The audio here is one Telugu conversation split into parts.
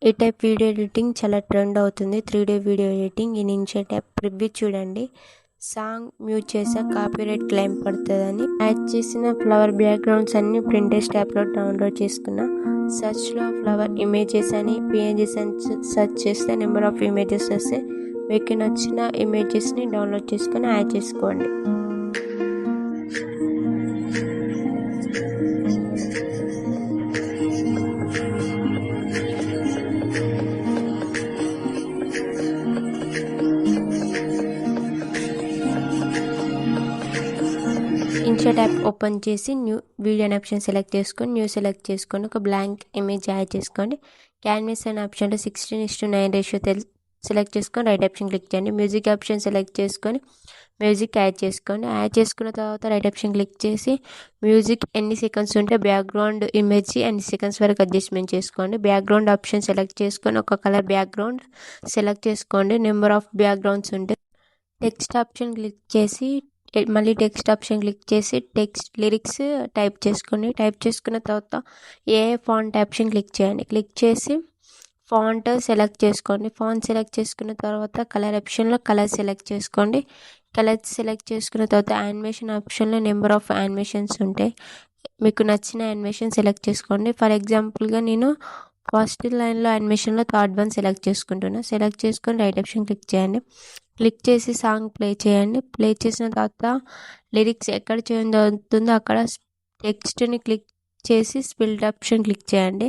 ఈ టైప్ వీడియో ఎడిటింగ్ చాలా ట్రెండ్ అవుతుంది. 3D video editing. ఈ నింజా ట్యాప్ ప్రివ్యూ చూడండి. సాంగ్ మ్యూట్ చేసా కాపీరైట్ క్లెయిమ్ పడుతుందని యాడ్ చేసిన ఫ్లవర్ బ్యాక్గ్రౌండ్స్ అన్ని ప్రింటెస్ట్ ట్యాప్లో డౌన్లోడ్ చేసుకున్నా. సర్చ్లో ఫ్లవర్ ఇమేజెస్ అని పిఎన్జీస్ అని సెర్చ్ చేస్తే నెంబర్ ఆఫ్ ఇమేజెస్ వస్తే మీకు నచ్చిన ఇమేజెస్ని డౌన్లోడ్ చేసుకొని యాడ్ చేసుకోండి. ఇన్షర్ట్ యాప్ ఓపెన్ చేసి న్యూ వీడియో అనే ఆప్షన్ సెలెక్ట్ చేసుకొని న్యూ సెలెక్ట్ చేసుకొని ఒక బ్లాంక్ ఇమేజ్ యాడ్ చేసుకోండి. క్యాన్వాస్ అనే ఆప్షన్లో 16:9 రేషియో సెలెక్ట్ చేసుకొని రైట్ ఆప్షన్ క్లిక్ చేయండి. మ్యూజిక్ ఆప్షన్ సెలెక్ట్ చేసుకొని మ్యూజిక్ యాడ్ చేసుకోండి. యాడ్ చేసుకున్న తర్వాత రైట్ ఆప్షన్ క్లిక్ చేసి మ్యూజిక్ ఎన్ని సెకండ్స్ ఉంటే బ్యాక్గ్రౌండ్ ఇమేజ్ ఎన్ని సెకండ్స్ వరకు అడ్జస్ట్మెంట్ చేసుకోండి. బ్యాక్గ్రౌండ్ ఆప్షన్ సెలెక్ట్ చేసుకొని ఒక కలర్ బ్యాక్గ్రౌండ్ సెలెక్ట్ చేసుకోండి. నెంబర్ ఆఫ్ బ్యాక్గ్రౌండ్స్ ఉంటే టెక్స్ట్ ఆప్షన్ క్లిక్ చేసి మళ్ళీ టెక్స్ట్ ఆప్షన్ క్లిక్ చేసి టెక్స్ట్ లిరిక్స్ టైప్ చేసుకోండి. టైప్ చేసుకున్న తర్వాత ఏ ఫాంట్ ఆప్షన్ క్లిక్ చేయండి. క్లిక్ చేసి ఫాంట్ సెలెక్ట్ చేసుకోండి. ఫాంట్ సెలెక్ట్ చేసుకున్న తర్వాత కలర్ ఆప్షన్లో కలర్ సెలెక్ట్ చేసుకోండి. కలర్ సెలెక్ట్ చేసుకున్న తర్వాత యానిమేషన్ ఆప్షన్లో నెంబర్ ఆఫ్ యానిమేషన్స్ ఉంటాయి. మీకు నచ్చిన యానిమేషన్ సెలెక్ట్ చేసుకోండి. ఫర్ ఎగ్జాంపుల్గా నేను ఫస్ట్ లైన్లో యానిమేషన్లో థర్డ్ వన్ సెలెక్ట్ చేసుకుంటున్నా. సెలెక్ట్ చేసుకొని రైట్ ఆప్షన్ క్లిక్ చేయండి. క్లిక్ చేసి సాంగ్ ప్లే చేయండి. ప్లే చేసిన తర్వాత లిరిక్స్ ఎక్కడ చేంజ్ అవుతుందో అక్కడ టెక్స్ట్ని క్లిక్ చేసి స్పిల్ ఆప్షన్ క్లిక్ చేయండి.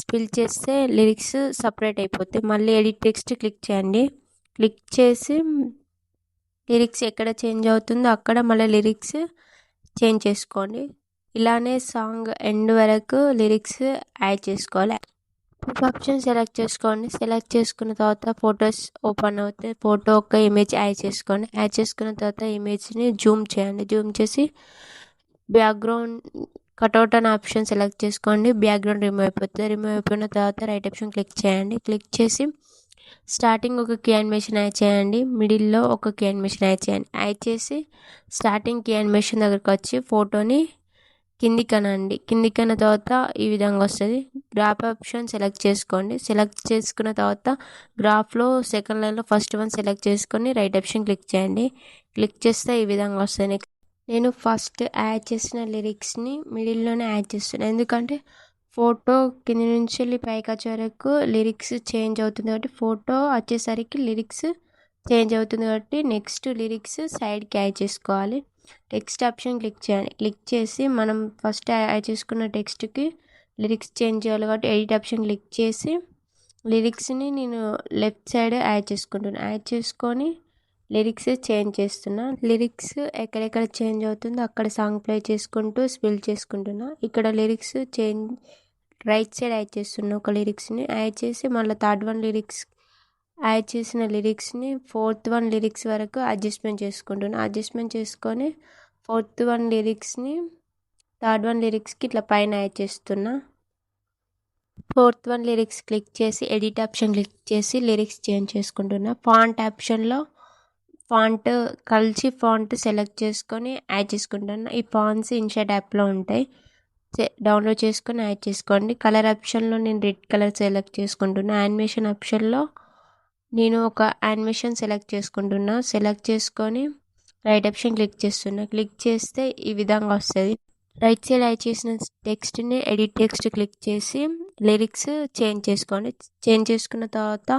స్పిల్ చేస్తే లిరిక్స్ సపరేట్ అయిపోతాయి. మళ్ళీ ఎడిట్ టెక్స్ట్ క్లిక్ చేయండి. క్లిక్ చేసి లిరిక్స్ ఎక్కడ చేంజ్ అవుతుందో అక్కడ మళ్ళీ లిరిక్స్ చేంజ్ చేసుకోండి. ఇలానే సాంగ్ ఎండ్ వరకు లిరిక్స్ యాడ్ చేసుకోవాలి. ఆప్షన్ సెలెక్ట్ చేసుకోండి. సెలెక్ట్ చేసుకున్న తర్వాత ఫొటోస్ ఓపెన్ అవుతాయి. ఫోటో ఒక ఇమేజ్ యాడ్ చేసుకోండి. యాడ్ చేసుకున్న తర్వాత ఇమేజ్ని జూమ్ చేయండి. జూమ్ చేసి బ్యాక్గ్రౌండ్ కట్అవుట్ అనే ఆప్షన్ సెలెక్ట్ చేసుకోండి. బ్యాక్గ్రౌండ్ రిమూవ్ అయిపోతుంది. రిమూవ్ అయిపోయిన తర్వాత రైట్ ఆప్షన్ క్లిక్ చేయండి. క్లిక్ చేసి స్టార్టింగ్ ఒక కీ యానిమేషన్ యాడ్ చేయండి. మిడిల్లో ఒక కీ యానిమేషన్ యాడ్ చేయండి. యాడ్ చేసి స్టార్టింగ్ కీ యానిమేషన్ దగ్గరకు వచ్చి ఫోటోని కిందికనండి. కిందికన్న తర్వాత ఈ విధంగా వస్తుంది. గ్రాఫ్ ఆప్షన్ సెలెక్ట్ చేసుకోండి. సెలెక్ట్ చేసుకున్న తర్వాత గ్రాఫ్లో సెకండ్ లైన్లో ఫస్ట్ వన్ సెలెక్ట్ చేసుకొని రైట్ ఆప్షన్ క్లిక్ చేయండి. క్లిక్ చేస్తే ఈ విధంగా వస్తుంది. నెక్స్ట్ నేను ఫస్ట్ యాడ్ చేసిన లిరిక్స్ని మిడిల్లోనే యాడ్ చేస్తున్నాను. ఎందుకంటే ఫోటో కింది నుంచి వెళ్ళి పైకి వచ్చే వరకు లిరిక్స్ చేంజ్ అవుతుంది కాబట్టి ఫోటో వచ్చేసరికి లిరిక్స్ చేంజ్ అవుతుంది కాబట్టి నెక్స్ట్ లిరిక్స్ సైడ్కి యాడ్ చేసుకోవాలి. టెక్స్ట్ ఆప్షన్ క్లిక్ చేయండి. క్లిక్ చేసి మనం ఫస్ట్ యాడ్ చేసుకున్న టెక్స్ట్కి లిరిక్స్ చేంజ్ చేయాలి కాబట్టి ఎడిట్ ఆప్షన్ క్లిక్ చేసి లిరిక్స్ని నేను లెఫ్ట్ సైడ్ యాడ్ చేసుకుంటున్నాను. యాడ్ చేసుకొని లిరిక్స్ చేంజ్ చేస్తున్నా. లిరిక్స్ ఎక్కడెక్కడ చేంజ్ అవుతుందో అక్కడ సాంగ్ ప్లే చేసుకుంటూ స్పిల్ చేసుకుంటున్నా. ఇక్కడ lyrics change right side add చేస్తున్నా. ఒక లిరిక్స్ని యాడ్ చేసి మళ్ళీ థర్డ్ వన్ లిరిక్స్ యాడ్ చేసిన లిరిక్స్ని ఫోర్త్ వన్ లిరిక్స్ వరకు అడ్జస్ట్మెంట్ చేసుకుంటున్నా. అడ్జస్ట్మెంట్ చేసుకొని ఫోర్త్ వన్ లిరిక్స్ని థర్డ్ వన్ లిరిక్స్కి ఇట్లా పైన యాడ్ చేస్తున్నా. ఫోర్త్ వన్ లిరిక్స్ క్లిక్ చేసి ఎడిట్ ఆప్షన్ క్లిక్ చేసి లిరిక్స్ చేంజ్ చేసుకుంటున్నా. ఫాంట్ ఆప్షన్లో ఫాంట్ కలిసి ఫాంట్ సెలెక్ట్ చేసుకొని యాడ్ చేసుకుంటున్నా. ఈ ఫాంట్స్ ఇన్షర్ట్ యాప్లో ఉంటాయి. డౌన్లోడ్ చేసుకొని యాడ్ చేసుకోండి. కలర్ ఆప్షన్లో నేను రెడ్ కలర్ సెలెక్ట్ చేసుకుంటున్నా. యానిమేషన్ ఆప్షన్లో నేను ఒక యానిమేషన్ సెలెక్ట్ చేసుకుంటున్నా. సెలెక్ట్ చేసుకొని రైట్ ఆప్షన్ క్లిక్ చేస్తున్నా. క్లిక్ చేస్తే ఈ విధంగా వస్తుంది. రైట్ సైడ్ యాడ్ చేసిన టెక్స్ట్ని ఎడిట్ టెక్స్ట్ క్లిక్ చేసి లిరిక్స్ చేంజ్ చేసుకోండి. చేంజ్ చేసుకున్న తర్వాత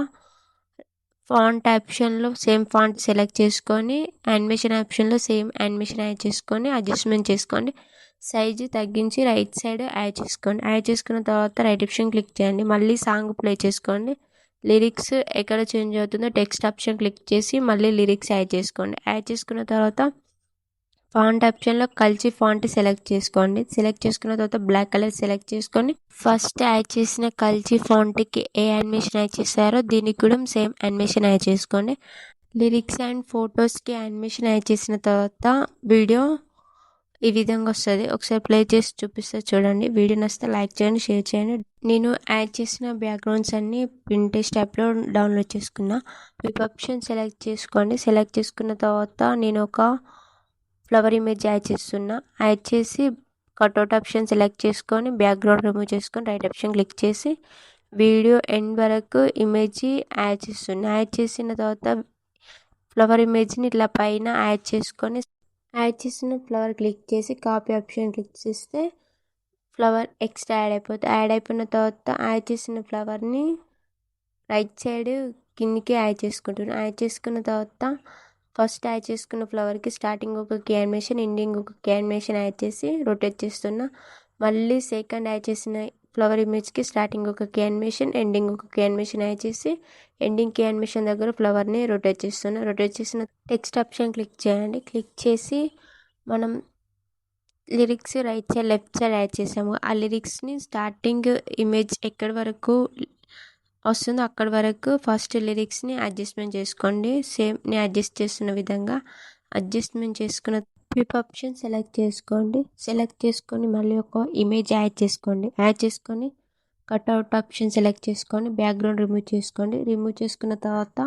ఫాంట్ ఆప్షన్లో సేమ్ ఫాంట్ సెలెక్ట్ చేసుకొని యానిమేషన్ ఆప్షన్లో సేమ్ యానిమేషన్ యాడ్ చేసుకొని అడ్జస్ట్మెంట్ చేసుకోండి. సైజు తగ్గించి రైట్ సైడ్ యాడ్ చేసుకోండి. యాడ్ చేసుకున్న తర్వాత రైట్ ఆప్షన్ క్లిక్ చేయండి. మళ్ళీ సాంగ్ ప్లే చేసుకోండి. లిరిక్స్ ఎక్కడ చేంజ్ అవుతుందో టెక్స్ట్ ఆప్షన్ క్లిక్ చేసి మళ్ళీ లిరిక్స్ యాడ్ చేసుకోండి. యాడ్ చేసుకున్న తర్వాత ఫాంట్ ఆప్షన్లో కలిసి ఫాంట్ సెలెక్ట్ చేసుకోండి. సెలెక్ట్ చేసుకున్న తర్వాత బ్లాక్ కలర్ సెలెక్ట్ చేసుకొని ఫస్ట్ యాడ్ చేసిన కలిసి ఫాంట్కి ఏ యానిమేషన్ యాడ్ చేస్తారో దీనికి కూడా సేమ్ యానిమేషన్ యాడ్ చేసుకోండి. లిరిక్స్ అండ్ ఫొటోస్కి యానిమేషన్ యాడ్ చేసిన తర్వాత వీడియో ఈ విధంగా వస్తుంది. ఒకసారి ప్లే చేసి చూపిస్తే చూడండి. వీడియో నచ్చితే లైక్ చేయండి, షేర్ చేయండి. నేను యాడ్ చేసిన బ్యాక్గ్రౌండ్స్ అన్నీ పింట్రెస్ట్ యాప్లో డౌన్లోడ్ చేసుకున్నా. పిప్ ఆప్షన్ సెలెక్ట్ చేసుకోండి. సెలెక్ట్ చేసుకున్న తర్వాత నేను ఒక ఫ్లవర్ ఇమేజ్ యాడ్ చేస్తున్నా. యాడ్ చేసి కట్అవుట్ ఆప్షన్ సెలెక్ట్ చేసుకొని బ్యాక్గ్రౌండ్ రిమూవ్ చేసుకొని రైట్ ఆప్షన్ క్లిక్ చేసి వీడియో ఎండ్ వరకు ఇమేజ్ యాడ్ చేస్తున్నా. యాడ్ చేసిన తర్వాత ఫ్లవర్ ఇమేజ్ని ఇట్లా పైన యాడ్ చేసుకొని యాడ్ చేసిన ఫ్లవర్ క్లిక్ చేసి కాపీ ఆప్షన్ క్లిక్ చేస్తే ఫ్లవర్ ఎక్స్ట్రా యాడ్ అయిపోతుంది. యాడ్ అయిపోయిన తర్వాత యాడ్ చేసిన ఫ్లవర్ని రైట్ సైడ్ కిందికి యాడ్ చేసుకుంటున్నాను. యాడ్ చేసుకున్న తర్వాత ఫస్ట్ యాడ్ చేసుకున్న ఫ్లవర్కి స్టార్టింగ్ ఒక కీ యానిమేషన్, ఎండింగ్ ఒక కీ యానిమేషన్ యాడ్ చేసి రొటేట్ చేస్తున్నా. మళ్ళీ సెకండ్ యాడ్ చేసిన ఫ్లవర్ ఇమేజ్కి స్టార్టింగ్ ఒక కీ యానిమేషన్, ఎండింగ్ ఒక కీ యానిమేషన్ యాడ్ చేసి ఎండింగ్ కీ యానిమేషన్ దగ్గర ఫ్లవర్ని రొటేట్ చేస్తున్నా. రొటేట్ చేసిన టెక్స్ట్ ఆప్షన్ క్లిక్ చేయండి. క్లిక్ చేసి మనం lyrics right side left side add చేసాము. ఆ లిరిక్స్ని స్టార్టింగ్ ఇమేజ్ ఎక్కడి వరకు వస్తుందో అక్కడి వరకు ఫస్ట్ లిరిక్స్ని అడ్జస్ట్మెంట్ చేసుకోండి. సేమ్ నేను అడ్జస్ట్ చేస్తున్న విధంగా అడ్జస్ట్మెంట్ చేసుకున్న పిప్ ఆప్షన్ సెలెక్ట్ చేసుకోండి. సెలెక్ట్ చేసుకొని మళ్ళీ ఒక ఇమేజ్ యాడ్ చేసుకోండి. యాడ్ చేసుకొని కట్అవుట్ ఆప్షన్ సెలెక్ట్ చేసుకొని బ్యాక్గ్రౌండ్ రిమూవ్ చేసుకోండి. రిమూవ్ చేసుకున్న తర్వాత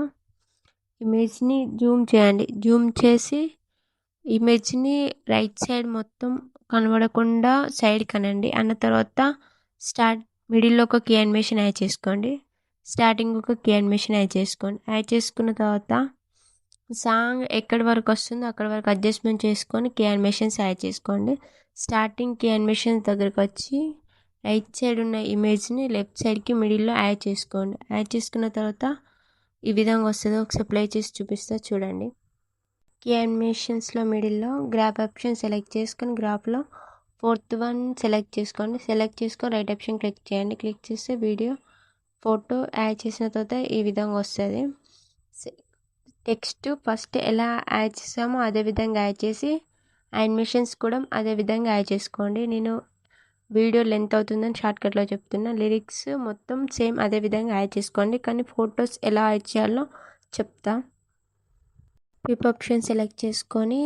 ఇమేజ్ని జూమ్ చేయండి. జూమ్ చేసి ఇమేజ్ని రైట్ సైడ్ మొత్తం కనబడకుండా సైడ్ కనండి. అన్న తర్వాత మిడిల్లో ఒక కీ యానిమేషన్ యాడ్ చేసుకోండి. స్టార్టింగ్ ఒక కీ యానిమేషన్ యాడ్ చేసుకోండి. యాడ్ చేసుకున్న తర్వాత సాంగ్ ఎక్కడి వరకు వస్తుందో అక్కడి వరకు అడ్జస్ట్మెంట్ చేసుకొని కీ యానిమేషన్స్ యాడ్ చేసుకోండి. స్టార్టింగ్ కీ యానిమేషన్స్ దగ్గరకు వచ్చి రైట్ సైడ్ ఉన్న ఇమేజ్ని లెఫ్ట్ సైడ్కి మిడిల్లో యాడ్ చేసుకోండి. యాడ్ చేసుకున్న తర్వాత ఈ విధంగా వస్తుంది. ఒకసారి ప్లే చేసి చూపిస్తా చూడండి. కీ యానిమేషన్స్లో మిడిల్లో గ్రాఫ్ ఆప్షన్ సెలెక్ట్ చేసుకొని గ్రాఫ్లో ఫోర్త్ వన్ సెలెక్ట్ చేసుకోండి. సెలెక్ట్ చేసుకొని రైట్ ఆప్షన్ క్లిక్ చేయండి. క్లిక్ చేస్తే వీడియో ఫోటో యాడ్ చేసిన తర్వాత ఈ విధంగా వస్తుంది. టెక్స్ట్ ఫస్ట్ ఎలా యాడ్ చేసామో అదే విధంగా యాడ్ చేసి యానిమేషన్స్ కూడా అదే విధంగా యాడ్ చేసుకోండి. నేను వీడియో లెంత్ అవుతుందని షార్ట్కట్లో చెప్తున్నా. లిరిక్స్ మొత్తం సేమ్ అదే విధంగా యాడ్ చేసుకోండి. కానీ ఫొటోస్ ఎలా యాడ్ చేయాలో చెప్తా. పిప్ ఆప్షన్ సెలెక్ట్ చేసుకొని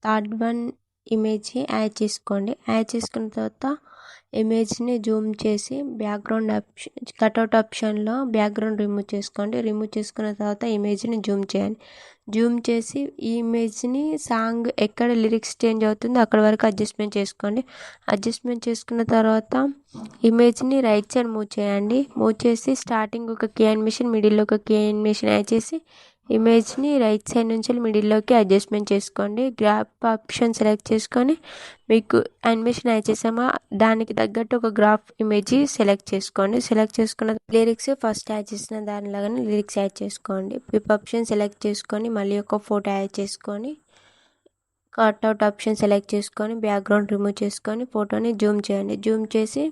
థర్డ్ వన్ ఇమేజ్ యాడ్ చేసుకోండి. యాడ్ చేసుకున్న తర్వాత ఇమేజ్ని జూమ్ చేసి బ్యాక్గ్రౌండ్ ఆప్షన్ కట్అవుట్ ఆప్షన్లో బ్యాక్గ్రౌండ్ రిమూవ్ చేసుకోండి. రిమూవ్ చేసుకున్న తర్వాత ఇమేజ్ని జూమ్ చేయండి. జూమ్ చేసి ఈ ఇమేజ్ని సాంగ్ ఎక్కడ లిరిక్స్ చేంజ్ అవుతుందో అక్కడ వరకు అడ్జస్ట్మెంట్ చేసుకోండి. అడ్జస్ట్మెంట్ చేసుకున్న తర్వాత ఇమేజ్ని రైట్ సైడ్ మూవ్ చేయండి. మూవ్ చేసి స్టార్టింగ్ ఒక కీ యానిమేషన్, మిడిల్లో ఒక కీ యానిమేషన్ యాడ్ చేసి ఇమేజ్ని రైట్ సైడ్ నుంచి మిడిల్లోకి అడ్జస్ట్మెంట్ చేసుకోండి. గ్రాఫ్ ఆప్షన్ సెలెక్ట్ చేసుకొని మీకు యానిమేషన్ యాడ్ చేసామా దానికి తగ్గట్టు ఒక గ్రాఫ్ ఇమేజ్ సెలెక్ట్ చేసుకోండి. సెలెక్ట్ చేసుకున్న లిరిక్స్ ఫస్ట్ యాడ్ చేసిన దానిలాగానే లిరిక్స్ యాడ్ చేసుకోండి. పిప్ ఆప్షన్ సెలెక్ట్ చేసుకొని మళ్ళీ ఒక ఫోటో యాడ్ చేసుకొని కట్అవుట్ ఆప్షన్ సెలెక్ట్ చేసుకొని బ్యాక్గ్రౌండ్ రిమూవ్ చేసుకొని ఫోటోని జూమ్ చేయండి. జూమ్ చేసి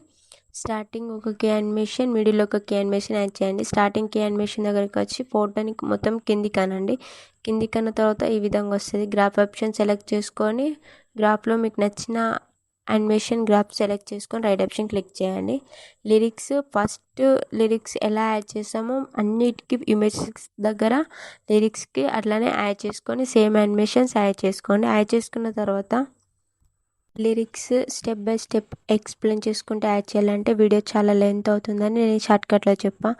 స్టార్టింగ్ ఒక కీ యానిమేషన్, మిడిల్ ఒక కీ యానిమేషన్ యాడ్ చేయండి. స్టార్టింగ్ కీ యానిమేషన్ దగ్గరికి వచ్చి ఫోటోని మొత్తం కిందికి అనండి. కిందికి అన్న తర్వాత ఈ విధంగా వస్తుంది. గ్రాఫ్ ఆప్షన్ సెలెక్ట్ చేసుకొని గ్రాఫ్లో మీకు నచ్చిన యానిమేషన్ గ్రాఫ్ సెలెక్ట్ చేసుకొని రైట్ ఆప్షన్ క్లిక్ చేయండి. లిరిక్స్ ఫస్ట్ లిరిక్స్ ఎలా యాడ్ చేసామో అన్నిటికీ ఇమేజెస్ దగ్గర లిరిక్స్కి అట్లానే యాడ్ చేసుకొని సేమ్ యానిమేషన్స్ యాడ్ చేసుకోండి. యాడ్ చేసుకున్న తర్వాత lyrics step by step explain చేసుకుంటూ యాడ్ చేయాలంటే వీడియో చాలా లెంత్ అవుతుందని నేను షార్ట్కట్లో చెప్పా.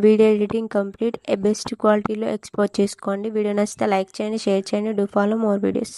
వీడియో ఎడిటింగ్ కంప్లీట్ బెస్ట్ క్వాలిటీలో ఎక్స్పోర్ట్ చేసుకోండి. వీడియో నచ్చితే లైక్ చేయండి, షేర్ చేయండి. Do follow more videos.